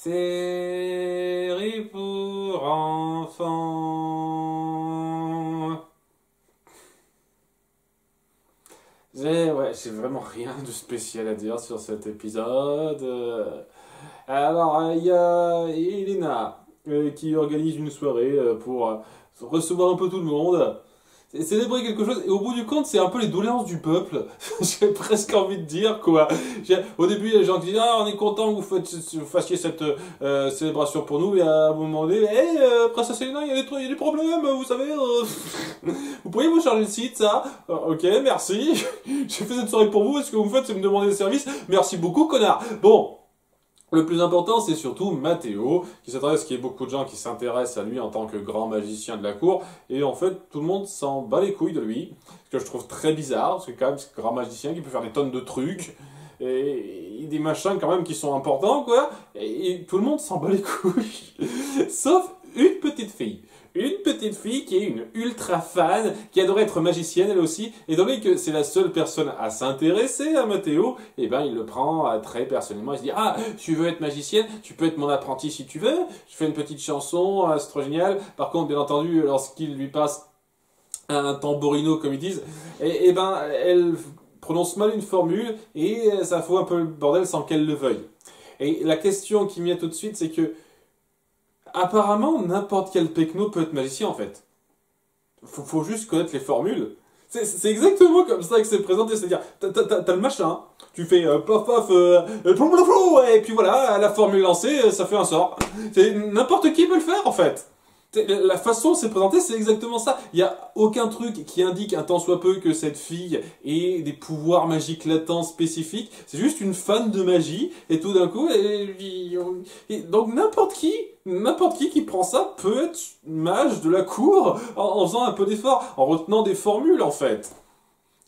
série pour enfants. J'ai vraiment rien de spécial à dire sur cet épisode. Alors, il y a Elena qui organise une soirée pour recevoir un peu tout le monde. Célébrer quelque chose, et au bout du compte, c'est un peu les doléances du peuple. J'ai presque envie de dire, quoi. Au début, il y a des gens qui disent, ah, on est content que vous fassiez cette célébration pour nous, et à un moment donné, hé, princesse Elena, il y a des problèmes, vous savez, vous pourriez vous charger le site, ça? Ok, merci. J'ai fait cette soirée pour vous, est-ce que vous me faites, c'est me demander des services? Merci beaucoup, connard. Bon. Le plus important, c'est surtout Matteo, qui s'intéresse, qu'il y ait beaucoup de gens qui s'intéressent à lui en tant que grand magicien de la cour, et en fait, tout le monde s'en bat les couilles de lui, ce que je trouve très bizarre, parce que quand même, c'est un grand magicien qui peut faire des tonnes de trucs, et des machins quand même qui sont importants, quoi, et tout le monde s'en bat les couilles, sauf une petite fille. Une petite fille qui est une ultra fan, qui adorait être magicienne elle aussi, et donné que c'est la seule personne à s'intéresser à Matteo, et ben il le prend très personnellement, il se dit ah tu veux être magicienne, tu peux être mon apprenti si tu veux, je fais une petite chanson, c'est trop génial, par contre bien entendu lorsqu'il lui passe un tamborino comme ils disent, et ben elle prononce mal une formule, et ça fout un peu le bordel sans qu'elle le veuille. Et la question qui m'y est tout de suite c'est que apparemment, n'importe quel pecno peut être magicien en fait. Faut juste connaître les formules. C'est exactement comme ça que c'est présenté, c'est-à-dire, t'as le machin, tu fais paf paf, et puis voilà, la formule lancée, ça fait un sort. N'importe qui peut le faire en fait. La façon dont c'est présenté, c'est exactement ça. Il n'y a aucun truc qui indique un tant soit peu que cette fille ait des pouvoirs magiques latents spécifiques. C'est juste une fan de magie, et tout d'un coup, donc n'importe qui prend ça peut être mage de la cour en faisant un peu d'effort, en retenant des formules en fait.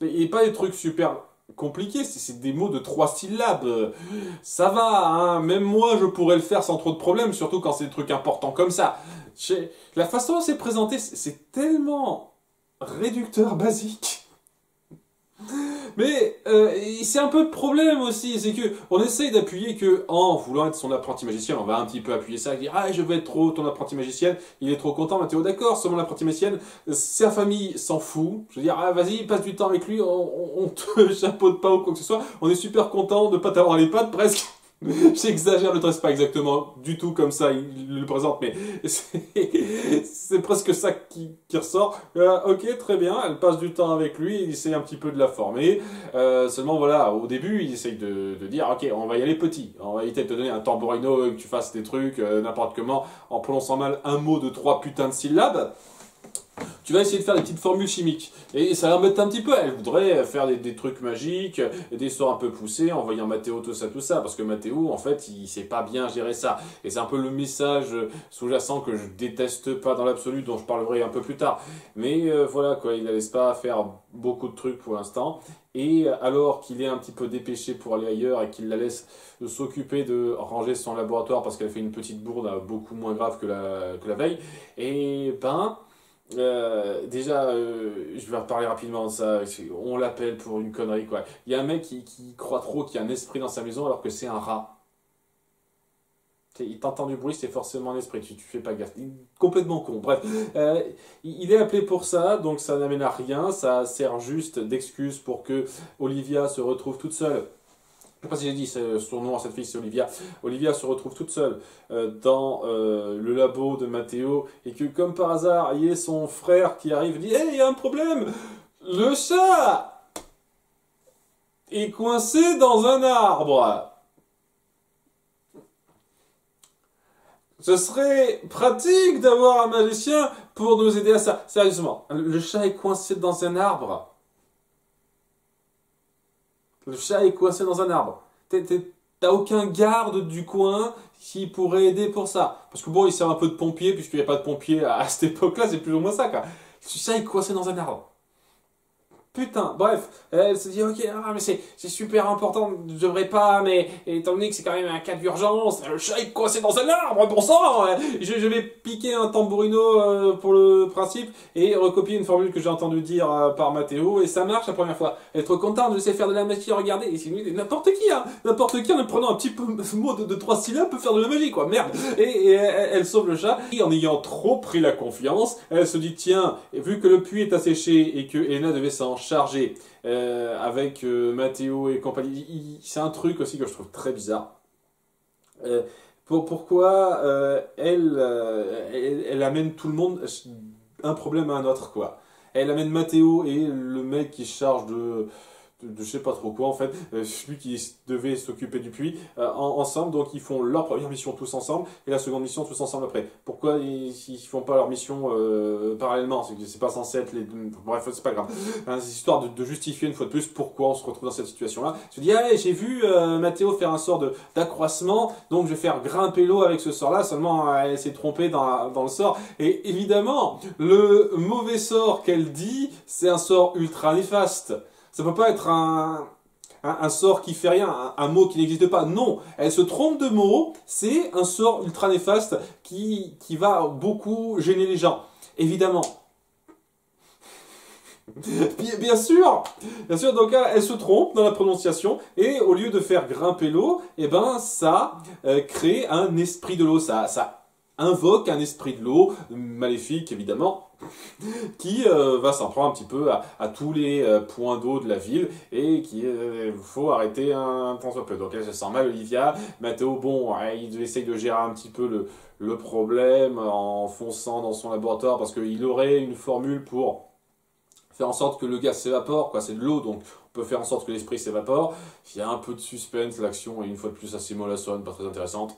Et pas des trucs super compliqués, c'est des mots de 3 syllabes. Ça va, hein, même moi je pourrais le faire sans trop de problèmes, surtout quand c'est des trucs importants comme ça. La façon dont c'est présenté, c'est tellement réducteur basique. Mais c'est un peu le problème aussi, c'est que on essaye d'appuyer que en voulant être son apprenti magicien, on va un petit peu appuyer ça, dire ah je veux être trop ton apprenti magicienne, il est trop content, Mathéo, d'accord, c'est mon apprenti magicienne, sa famille s'en fout, je veux dire ah vas-y passe du temps avec lui, on te chapeaute pas ou quoi que ce soit, on est super content de pas t'avoir les pattes presque. J'exagère, le trait, c'est pas exactement du tout comme ça, il le présente, mais c'est presque ça qui ressort. Ok, très bien, elle passe du temps avec lui, il essaye un petit peu de la former. Seulement, voilà, au début, il essaye de dire, ok, on va y aller petit. On va éviter de te donner un tamborino, que tu fasses des trucs, n'importe comment, en prononçant mal un mot de 3 putains de syllabes. Tu vas essayer de faire des petites formules chimiques. Et ça l'embête un petit peu. Elle voudrait faire des trucs magiques, des sorts un peu poussés, en voyant Matteo, tout ça. Parce que Matteo, en fait, il sait pas bien gérer ça. Et c'est un peu le message sous-jacent que je déteste pas dans l'absolu, dont je parlerai un peu plus tard. Mais voilà, quoi, il ne laisse pas faire beaucoup de trucs pour l'instant. Et alors qu'il est un petit peu dépêché pour aller ailleurs et qu'il la laisse s'occuper de ranger son laboratoire parce qu'elle fait une petite bourde beaucoup moins grave que la veille, et ben... déjà, je vais reparler rapidement de ça. On l'appelle pour une connerie, quoi. Il y a un mec qui croit trop qu'il y a un esprit dans sa maison alors que c'est un rat. Il t'entend du bruit, c'est forcément un esprit. Tu fais pas gaffe. Il est complètement con. Bref, il est appelé pour ça, donc ça n'amène à rien. Ça sert juste d'excuse pour que Olivia se retrouve toute seule. Je sais pas si j'ai dit son nom à cette fille, c'est Olivia. Olivia se retrouve toute seule dans le labo de Matteo et que comme par hasard, il y a son frère qui arrive et dit « Hey, il y a un problème! Le chat est coincé dans un arbre! Ce serait pratique d'avoir un magicien pour nous aider à ça. Sérieusement, le chat est coincé dans un arbre. Le chat est coincé dans un arbre. T'as aucun garde du coin qui pourrait aider pour ça. Parce que bon, il sert un peu de pompier, puisqu'il n'y a pas de pompier à cette époque-là, c'est plus ou moins ça, quoi. Le chat est coincé dans un arbre. Putain, bref, elle se dit ok, ah, mais c'est super important, je devrais pas, mais étant donné que c'est quand même un cas d'urgence, le chat est coincé dans un arbre, bon sang, je vais piquer un tambourino pour le principe et recopier une formule que j'ai entendu dire par Mathéo et ça marche la première fois. Elle est trop contente, je sais faire de la magie, regardez, et c'est n'importe qui, hein, n'importe qui en prenant un petit peu mot de 3 syllabes peut faire de la magie quoi, merde. Et elle sauve le chat et en ayant trop pris la confiance, elle se dit tiens, vu que le puits est asséché et que Elena devait s'en chargé avec Mathéo et compagnie. C'est un truc aussi que je trouve très bizarre. Pourquoi elle amène tout le monde un problème à un autre, quoi. Elle amène Mathéo et le mec qui se charge de je sais pas trop quoi en fait, celui qui devait s'occuper du puits, ensemble, donc ils font leur première mission tous ensemble et la seconde mission tous ensemble après. Pourquoi ils font pas leur mission parallèlement? C'est pas censé être les deux. Bref, c'est pas grave. Hein, c'est histoire de justifier une fois de plus pourquoi on se retrouve dans cette situation-là. Je dis, ah, j'ai vu Mathéo faire un sort d'accroissement, donc je vais faire grimper l'eau avec ce sort-là, seulement elle s'est trompée dans le sort. Et évidemment, le mauvais sort qu'elle dit, c'est un sort ultra néfaste. Ça peut pas être un sort qui fait rien, un mot qui n'existe pas. Non, elle se trompe de mot, c'est un sort ultra néfaste qui va beaucoup gêner les gens. Évidemment. Bien sûr, donc elle se trompe dans la prononciation et au lieu de faire grimper l'eau, eh ben ça crée un esprit de l'eau, ça invoque un esprit de l'eau, maléfique évidemment, qui va s'en prendre un petit peu à tous les points d'eau de la ville et qu'il faut arrêter un temps soit peu. Donc elle se sent mal, Olivia. Mathéo, bon, il essaye de gérer un petit peu le problème en fonçant dans son laboratoire parce qu'il aurait une formule pour faire en sorte que le gaz s'évapore, quoi, c'est de l'eau, donc on peut faire en sorte que l'esprit s'évapore. Il y a un peu de suspense, l'action est une fois de plus assez mollassonne, pas très intéressante.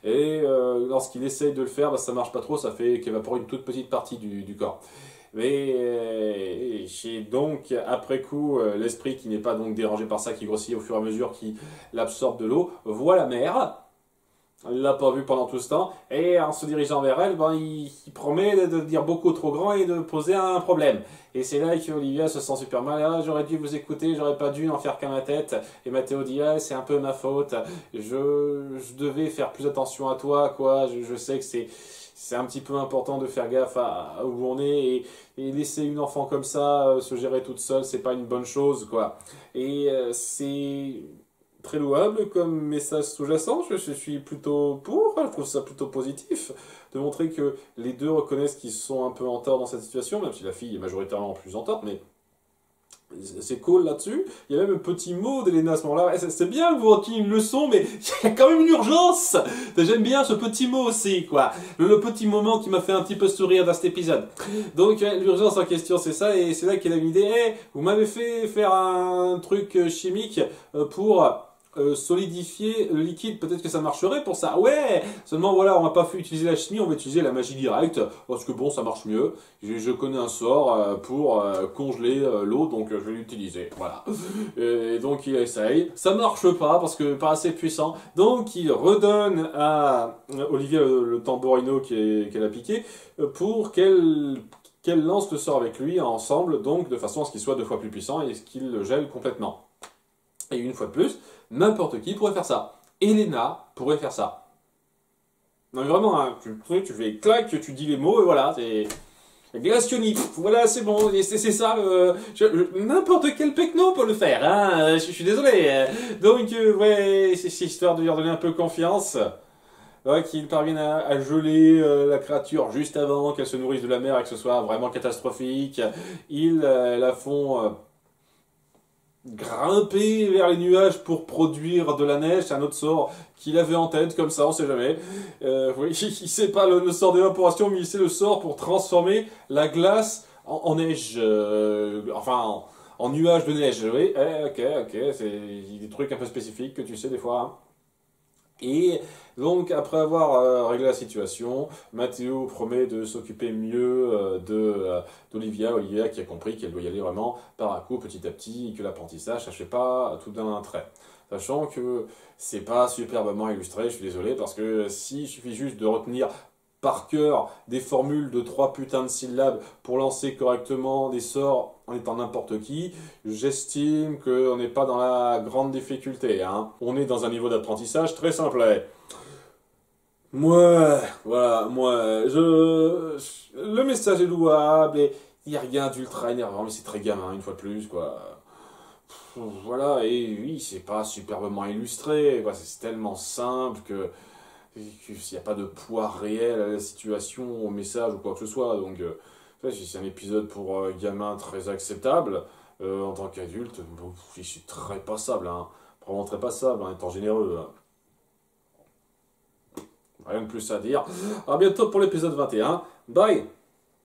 Et lorsqu'il essaye de le faire, bah, ça marche pas trop, ça fait qu'évaporer une toute petite partie du corps. Mais j'ai donc, après coup, l'esprit qui n'est pas donc dérangé par ça, qui grossit au fur et à mesure qu'il absorbe de l'eau, voit la mer. Il l'a pas vu pendant tout ce temps, et en se dirigeant vers elle, ben, il promet de dire beaucoup trop grand et de poser un problème. Et c'est là que Olivia se sent super mal. Ah, j'aurais dû vous écouter, j'aurais pas dû n'en faire qu'à ma tête. Et Mathéo dit, ah, c'est un peu ma faute, je devais faire plus attention à toi, quoi. Je sais que c'est un petit peu important de faire gaffe à où on est, et laisser une enfant comme ça se gérer toute seule, c'est pas une bonne chose, quoi. Et c'est très louable comme message sous-jacent, je suis plutôt pour, je trouve ça plutôt positif, de montrer que les deux reconnaissent qu'ils sont un peu en tort dans cette situation, même si la fille est majoritairement plus en tort, mais c'est cool là-dessus. Il y a même un petit mot d'Elena à ce moment-là. C'est bien que vous reteniez une leçon, mais il y a quand même une urgence. J'aime bien ce petit mot aussi, quoi. Le petit moment qui m'a fait un petit peu sourire dans cet épisode. Donc l'urgence en question, c'est ça, et c'est là qu'elle a une idée. Hey, vous m'avez fait faire un truc chimique pour solidifier le liquide, peut-être que ça marcherait pour ça. Ouais, seulement voilà, on va pas utiliser la chimie, on va utiliser la magie directe, parce que bon, ça marche mieux. Je connais un sort pour congeler l'eau, donc je vais l'utiliser. Voilà. Et donc il essaye. Ça marche pas, parce que pas assez puissant. Donc il redonne à Olivia le tambourino qu'elle a piqué, pour qu'elle lance le sort avec lui ensemble, donc de façon à ce qu'il soit 2 fois plus puissant et qu'il le gèle complètement. Et une fois de plus, n'importe qui pourrait faire ça. Elena pourrait faire ça. Non mais vraiment, hein, tu fais clac, tu dis les mots et voilà, c'est glacioni. Voilà, c'est bon, c'est ça. N'importe quel pecno peut le faire, hein. Je suis désolé. Donc ouais, c'est histoire de lui redonner un peu confiance. Ouais, qu'ils parviennent à geler la créature juste avant qu'elle se nourrisse de la mer et que ce soit vraiment catastrophique. Ils la font grimper vers les nuages pour produire de la neige, c'est un autre sort qu'il avait en tête, comme ça, on sait jamais. Oui, il sait pas le sort d'évaporation, mais il sait le sort pour transformer la glace en neige, enfin en nuages de neige. Oui, ok, c'est des trucs un peu spécifiques que tu sais des fois, hein. Et donc, après avoir réglé la situation, Mathéo promet de s'occuper mieux d'Olivia qui a compris qu'elle doit y aller vraiment par à coup, petit à petit, et que l'apprentissage, ça ne fait pas tout d'un trait. Sachant que c'est pas superbement illustré, je suis désolé, parce que s'il suffit juste de retenir par cœur des formules de 3 putains de syllabes pour lancer correctement des sorts en étant n'importe qui, j'estime qu'on n'est pas dans la grande difficulté, hein. On est dans un niveau d'apprentissage très simplet. Moi, voilà, le message est louable et il n'y a rien d'ultra énervant, mais c'est très gamin, une fois de plus, quoi. Voilà, et oui, c'est pas superbement illustré, quoi. C'est tellement simple qu'il n'y a pas de poids réel à la situation, au message ou quoi que ce soit. Donc, c'est un épisode pour gamin très acceptable. En tant qu'adulte, bon, je suis très passable, hein. Vraiment très passable, en étant généreux, hein. Rien de plus à dire. À bientôt pour l'épisode 21. Bye!